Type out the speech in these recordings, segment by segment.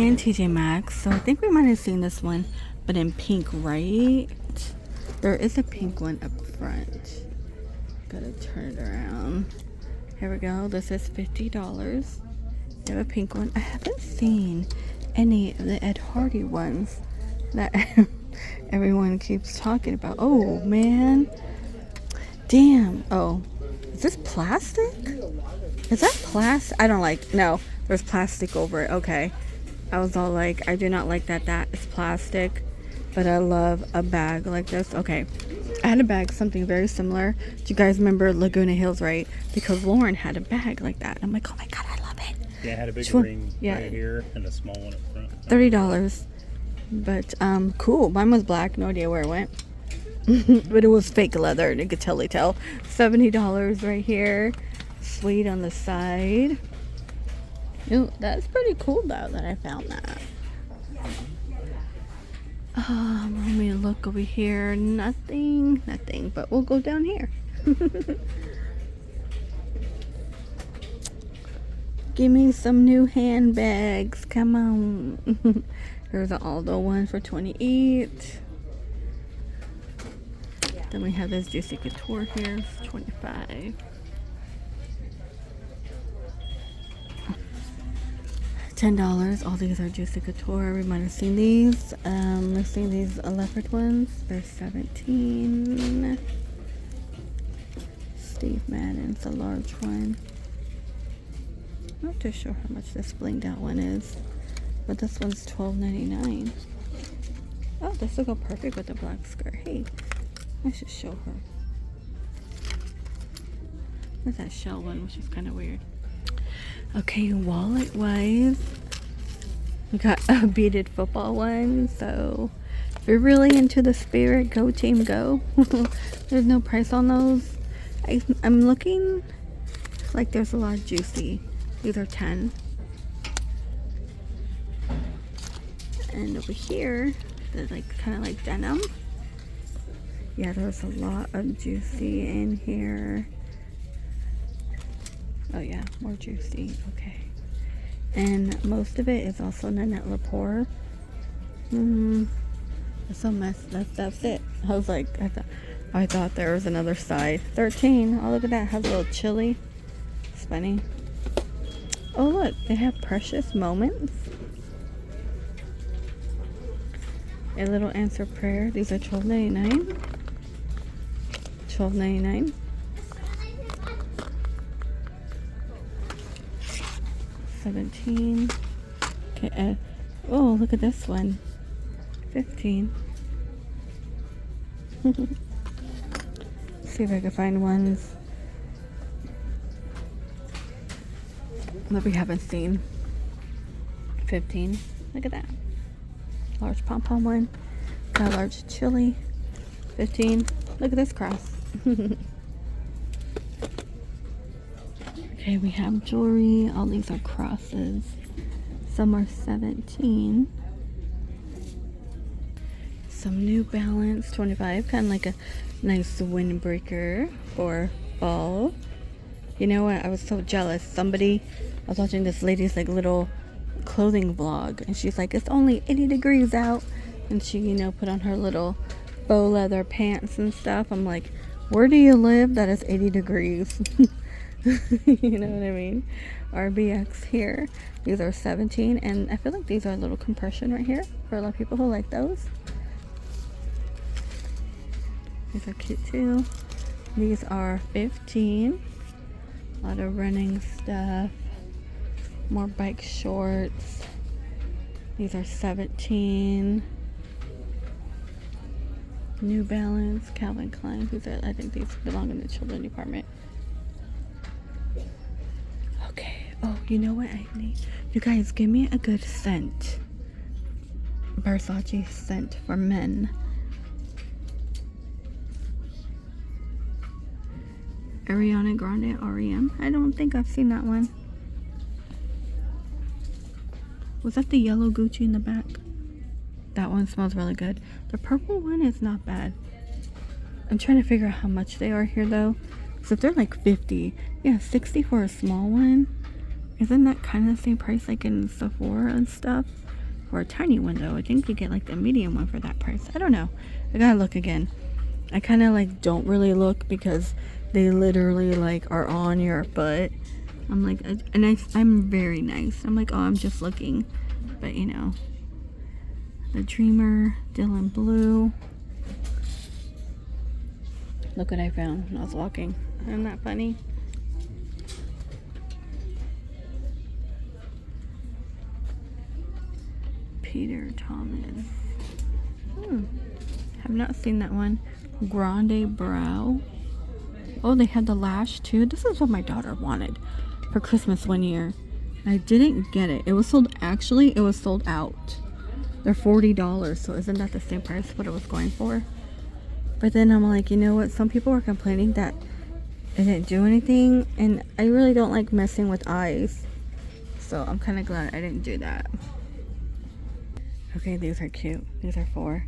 and TJ Maxx. So I think we might have seen this one, but in pink, right? There is a pink one up front. Gotta turn it around. Here we go. This is $50. They have a pink one. I haven't seen any of the Ed Hardy ones that everyone keeps talking about. Oh man. Damn. Oh. Is this plastic? Is that plastic? I don't like. No. There's plastic over it. Okay. I was all like, I do not like that is plastic. But I love a bag like this. Okay. I had a bag, something very similar. Do you guys remember Laguna Hills, right? Because Lauren had a bag like that. I'm like, oh my God, I love it. Yeah, I had a big ring right here and a small one up front. $30. But, cool. Mine was black. No idea where it went. But it was fake leather. You could totally tell. $70 right here. Suede on the side. Ooh, that's pretty cool though that I found that. Let me look over here. Nothing, but we'll go down here. Give me some new handbags. Come on. There's an Aldo one for $28. Then we have this Juicy Couture here. It's $25. $10. All these are Juicy Couture. We might have seen these. Let's see these leopard ones. They're $17. Steve Madden's a large one. Not too sure how much this blinged out one is, but this one's $12.99. Oh, this will go perfect with the black skirt. Hey, I should show her. There's that shell one, which is kind of weird. Okay, wallet wise, we got a beaded football one. So if you're really into the spirit, go team, go. There's no price on those. I'm looking like there's a lot of juicy. These are 10. And over here, they're like kind of like denim. Yeah, there's a lot of juicy in here. Oh yeah, more juicy. Okay. And most of it is also Nanette Lepore. It's so messed. That's it. I was like, I thought there was another side. 13. Oh, look at that. Has a little chili. It's funny. Oh look, they have Precious Moments. A Little Answer Prayer. These are $12.99. $12.99. $17. Okay. Oh, look at this one. $15. See if I can find ones that we haven't seen. $15. Look at that. Large pom-pom one. Got a large chili. $15. Look at this cross. Okay, we have jewelry. All these are crosses. Some are $17. Some New Balance, $25. Kind of like a nice windbreaker for fall. You know what? I was so jealous. I was watching this lady's like little clothing vlog, and she's like, it's only 80 degrees out. And she, put on her little faux leather pants and stuff. I'm like, where do you live that is 80 degrees? You know what I mean? RBX here. These are $17, and I feel like these are a little compression right here for a lot of people who like those. These are cute too. These are $15. A lot of running stuff. More bike shorts. These are $17. New Balance, Calvin Klein. I think these belong in the children's department. Okay. Oh, you know what I need? You guys, give me a good scent. Versace scent for men. Ariana Grande REM. I don't think I've seen that one. Was that the yellow Gucci in the back? That one smells really good. The purple one is not bad. I'm trying to figure out how much they are here though. So if they're like 50, yeah, 60 for a small one. Isn't that kind of the same price like in Sephora and stuff? For a tiny window, I think you get like the medium one for that price. I don't know. I gotta look again. I kind of like don't really look because they literally like are on your butt. I'm like, I'm very nice. I'm like, oh, I'm just looking. But you know, the Dreamer, Dylan Blue. Look what I found when I was walking. Isn't that funny? Peter Thomas. Have not seen that one. Grande Brow. Oh, they had the lash too. This is what my daughter wanted for Christmas one year. I didn't get it. It was sold out. They're $40, so isn't that the same price what it was going for? But then I'm like, you know what? Some people were complaining that it didn't do anything, and I really don't like messing with eyes. So I'm kind of glad I didn't do that. Okay, these are cute. These are for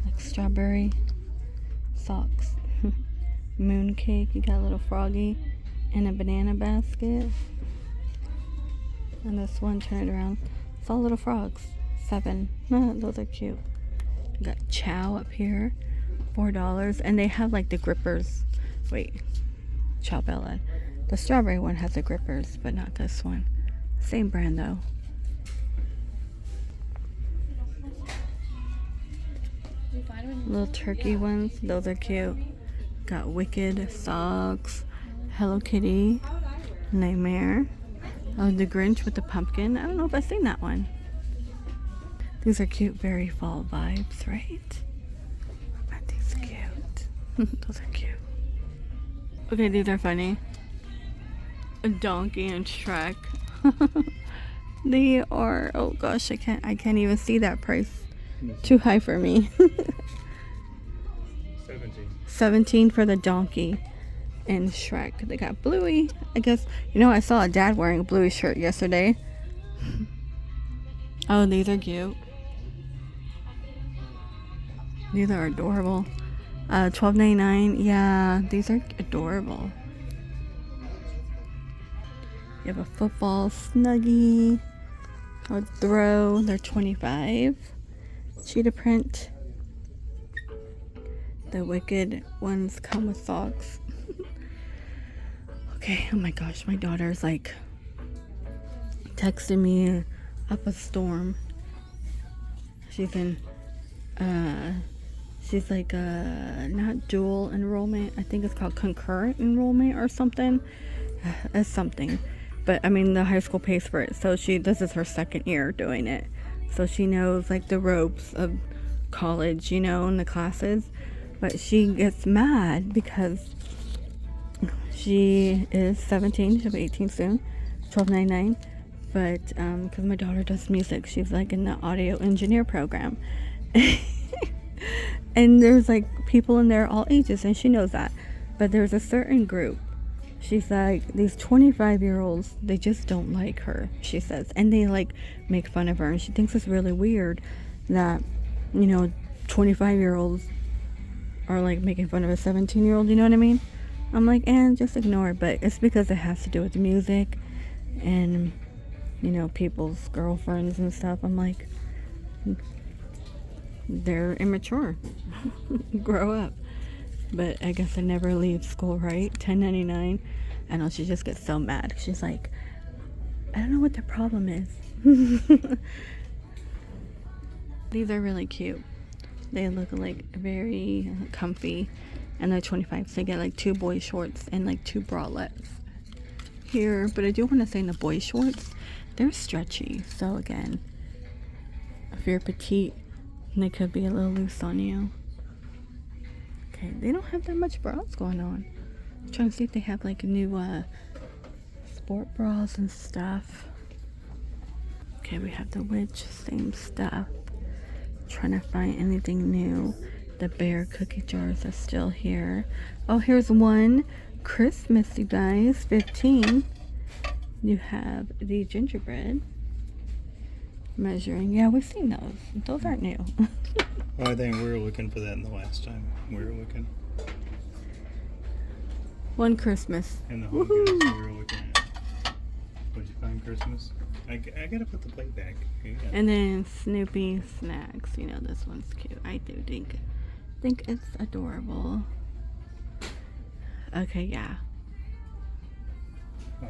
like strawberry socks. Moon cake. You got a little froggy and a banana basket. And this one, turn it around. It's all little frogs. 7. Those are cute. You got Chow up here. $4. And they have like the grippers. Wait. Chow Bella. The strawberry one has the grippers, but not this one. Same brand though. Little turkey ones. Those are cute. Got Wicked socks. Hello Kitty. Nightmare. Oh, the Grinch with the pumpkin. I don't know if I've seen that one. These are cute, very fall vibes, right? Aren't these cute? Those are cute. Okay, these are funny. A donkey and Shrek. They are, oh gosh, I can't even see that price. Too high for me. 17 for the donkey and Shrek. They got Bluey. I guess, you know, I saw a dad wearing a Bluey shirt yesterday. Oh, these are cute. These are adorable. $12.99. Yeah, these are adorable. You have a football snuggie or throw. They're $25. Cheetah print. The Wicked ones come with socks. Okay, oh my gosh, my daughter's like texting me up a storm. She's in she's like not dual enrollment. I think it's called concurrent enrollment or something. It's something. But I mean the high school pays for it. So this is her second year doing it. So she knows like the ropes of college, you know, and the classes. But she gets mad because she is 17. She'll be 18 soon. $12.99. But because my daughter does music, she's like in the audio engineer program. And there's like people in there all ages, and she knows that. But there's a certain group. She's like, these 25-year-olds, they just don't like her, she says. And they like make fun of her. And she thinks it's really weird that, you know, 25-year-olds are like making fun of a 17-year-old, you know what I mean? I'm like, and just ignore it. But it's because it has to do with music and, you know, people's girlfriends and stuff. I'm like, they're immature. Grow up. But I guess I never leave school, right? $10.99. I know, she just gets so mad. She's like, I don't know what the problem is. These are really cute. They look like very comfy, and they're $25. So you get like 2 boy shorts and like 2 bralettes here. But I do want to say in the boy shorts, they're stretchy. So again, if you're petite, they could be a little loose on you. Okay, they don't have that much bras going on. I'm trying to see if they have like new sport bras and stuff. Okay, we have the witch, same stuff. Trying to find anything new. The bear cookie jars are still here. Oh, here's one. Christmas, you guys. 15. You have the gingerbread measuring. Yeah, we've seen those. Those aren't new. Well, I think we were looking for that in the last time we were looking. One Christmas. In the home goods we were looking at. What'd you find Christmas? I gotta put the plate back. Yeah. And then Snoopy snacks. You know, this one's cute. I do think it's adorable. Okay, yeah. Oh.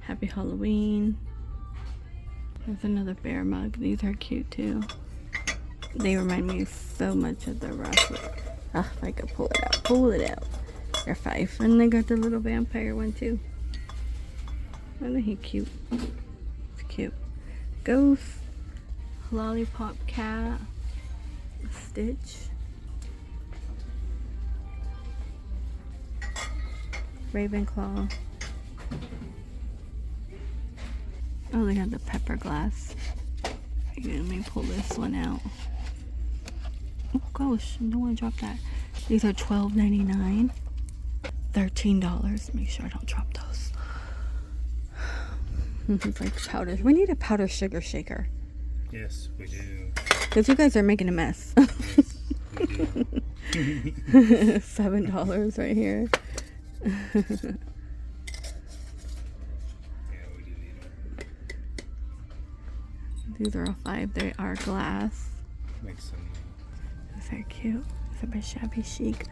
Happy Halloween. There's another bear mug. These are cute too. They remind me so much of the Russell. Ah, if I could pull it out. Pull it out. They're $5. And they got the little vampire one too. Isn't he cute? It's cute. Ghost. Lollipop cat. Stitch. Ravenclaw. Oh, they got the pepper glass. Let me pull this one out. Oh gosh, don't want to drop that. These are $12.99. $13. Make sure I don't drop those. It's like powder. We need a powder sugar shaker. Yes, we do. Because you guys are making a mess. Yes, we do. $7 right here. Yeah, we do need it. These are all $5. They are glass. Make some. These are cute. It's a bit shabby chic.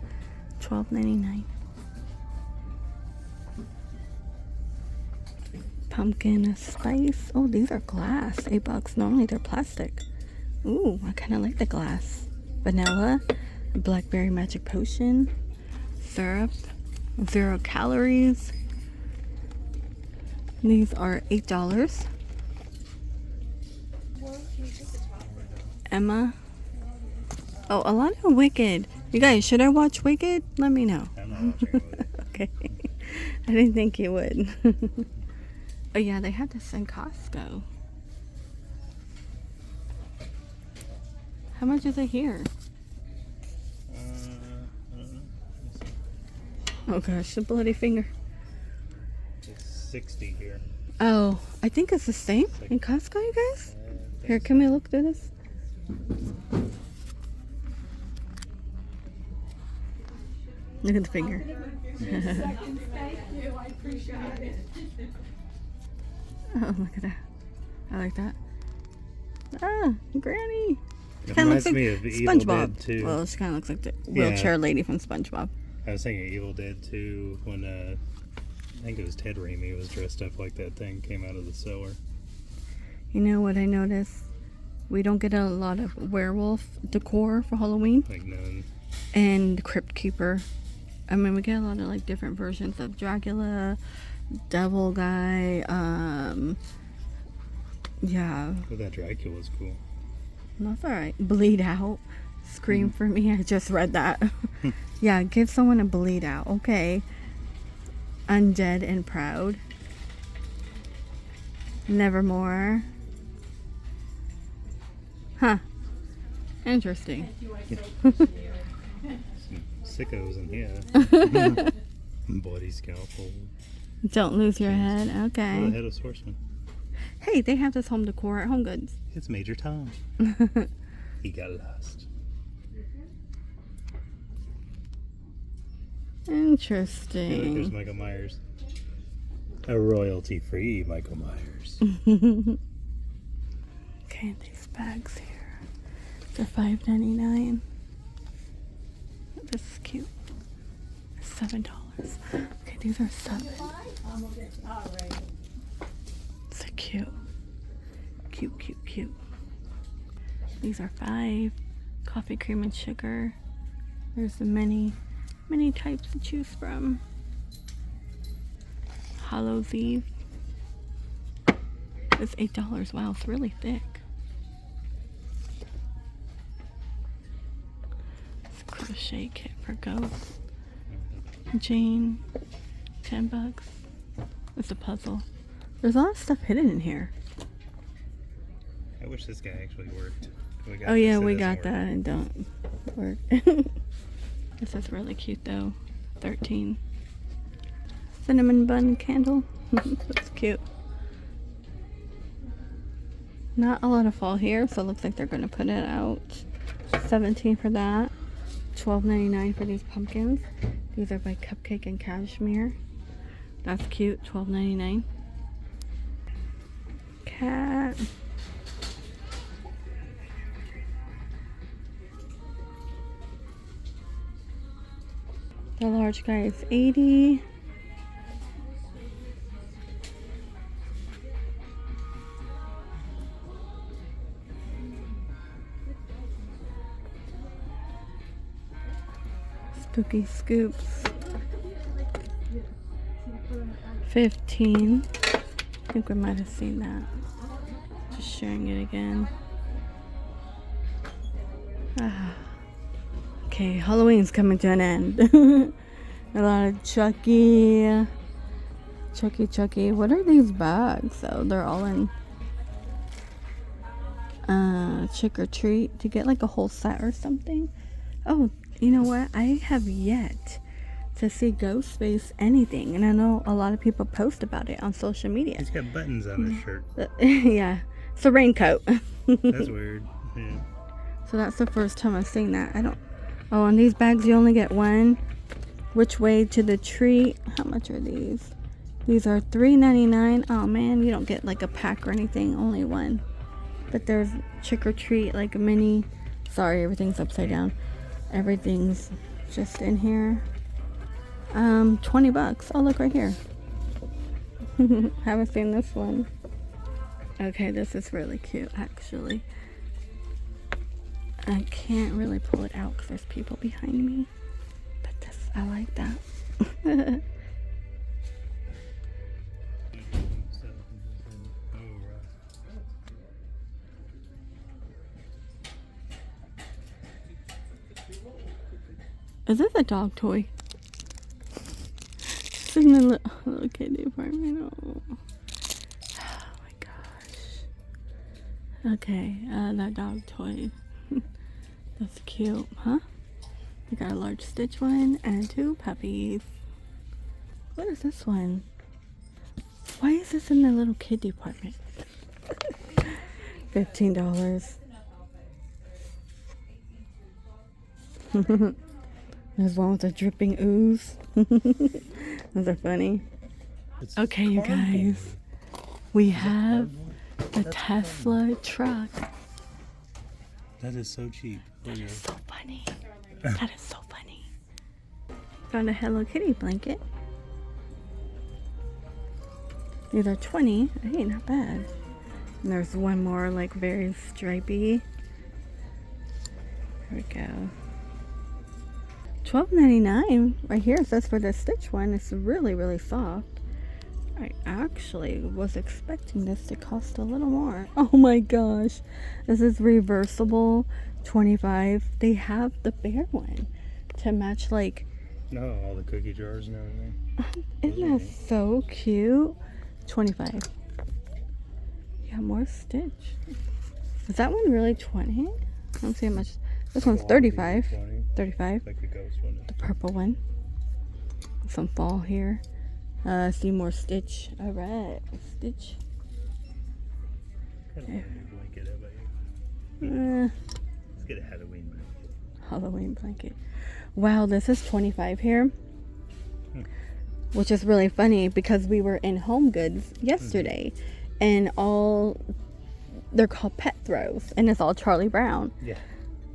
$12.99. Pumpkin spice. Oh, these are glass. $8. Normally they're plastic. Ooh, I kind of like the glass. Vanilla. Blackberry magic potion. Syrup. 0 calories. These are $8. Emma. Oh, a lot of Wicked. You guys, should I watch Wicked? Let me know. I'm not watching it. Okay. I didn't think you would. Oh yeah, they had this in Costco. How much is it here? I don't know. Oh gosh, the bloody finger. It's 60 here. Oh, I think it's the same in Costco, you guys. Here, can we look through this? Look at the finger. Oh, look at that. I like that. Ah, Granny. It Kind of looks reminds like me of Evil SpongeBob. Dead 2. Well, she kind of looks like the wheelchair lady from SpongeBob. I was thinking Evil Dead 2 when I think it was Ted Raimi was dressed up like that thing came out of the cellar. You know what I noticed? We don't get a lot of werewolf decor for Halloween. Like none. And Crypt Keeper. I mean, we get a lot of like different versions of Dracula, Devil Guy. Yeah. But that Dracula was cool. That's alright. Bleed Out. Scream for me. I just read that. Yeah, give someone a bleed out. Okay. Undead and Proud. Nevermore. Huh. Interesting. Some sickos in here. Bloody scalpel. Don't lose your head. Oh, the Okay. headless horseman. Hey, they have this home decor at Home Goods. It's Major Tom. He got lost. There's Interesting. Michael Myers. A royalty-free Michael Myers. Okay, these bags here. They're $5.99. This is cute. $7. Okay, these are $7. So cute. Cute, cute, cute. These are $5. Coffee, cream, and sugar. There's the many types to choose from. Hallows Eve. It's $8. Wow, it's really thick. It's a crochet kit for Ghost. Jane. $10. It's a puzzle. There's a lot of stuff hidden in here. I wish this guy actually worked. Oh yeah, this, it we doesn't got work. that and don't work. This is really cute though. $13. Cinnamon bun candle. That's cute. Not a lot of fall here, so it looks like they're gonna put it out. $17 for that. $12.99 for these pumpkins. These are by Cupcake and Cashmere. That's cute. $12.99. cat. The large guy is 80. Spooky Scoops. 15. I think we might have seen that. Just sharing it again. Okay, Halloween's coming to an end. A lot of Chucky. What are these bags though? They're all in trick or treat to get like a whole set or something. Oh, you know what? I have yet to see Ghostface anything, and I know a lot of people post about it on social media. He's got buttons on his shirt. Yeah, it's a raincoat. That's weird. Yeah. So that's the first time I've seen that. I don't. Oh, and these bags you only get one. Which way to the treat? How much are these? These are $3.99. Oh man, you don't get like a pack or anything. Only one. But there's trick or treat, like a mini. Sorry, everything's upside down. Everything's just in here. $20. Oh, look right here. Haven't seen this one. Okay, this is really cute actually. I can't really pull it out because there's people behind me. But this, I like that. Is this a dog toy? It's in the little kitty apartment. Oh my gosh. Okay, that dog toy. That's cute, huh? We got a large Stitch one and 2 puppies. What is this one? Why is this in the little kid department? $15. There's one with a dripping ooze. Those are funny. Okay, you guys. We have the Tesla truck. That is so cheap. That is so funny. That is so funny. Found a Hello Kitty blanket. These are 20. Hey, not bad. And there's one more, like, very stripy. Here we go. $12.99 right here. It says for the Stitch one. It's really, really soft. I actually was expecting this to cost a little more. Oh my gosh. This is reversible. $25. They have the bear one to match, like... No, all the cookie jars and everything. Isn't that so cute? $25. Yeah, more Stitch. Is that one really 20? I don't see how much. This one's 35. 35. Like the ghost one. The purple one. Some fall here. See more Stitch. Alright. Stitch. Kind of want a new blanket. How about you? Let's get a Halloween blanket. Halloween blanket. Wow, this is 25 here. Which is really funny because we were in Home Goods yesterday and they're called pet throws and it's all Charlie Brown. Yeah.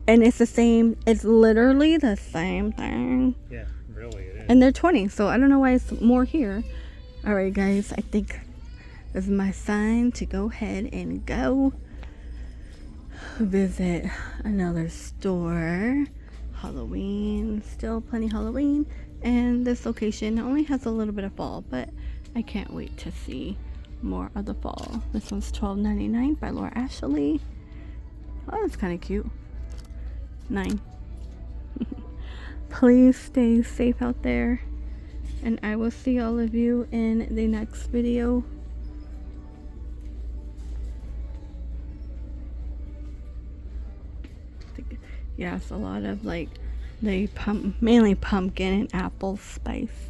And it's the same, it's literally the same thing. Yeah, really it is. And they're 20, so I don't know why it's more here. Alright guys, I think this is my sign to go ahead and go visit another store. Halloween, still plenty Halloween. And this location only has a little bit of fall, but I can't wait to see more of the fall. This one's $12.99 by Laura Ashley. Oh, that's kind of cute. 9. Please stay safe out there, and I will see all of you in the next video. Yeah, it's a lot of like mainly pumpkin and apple spice.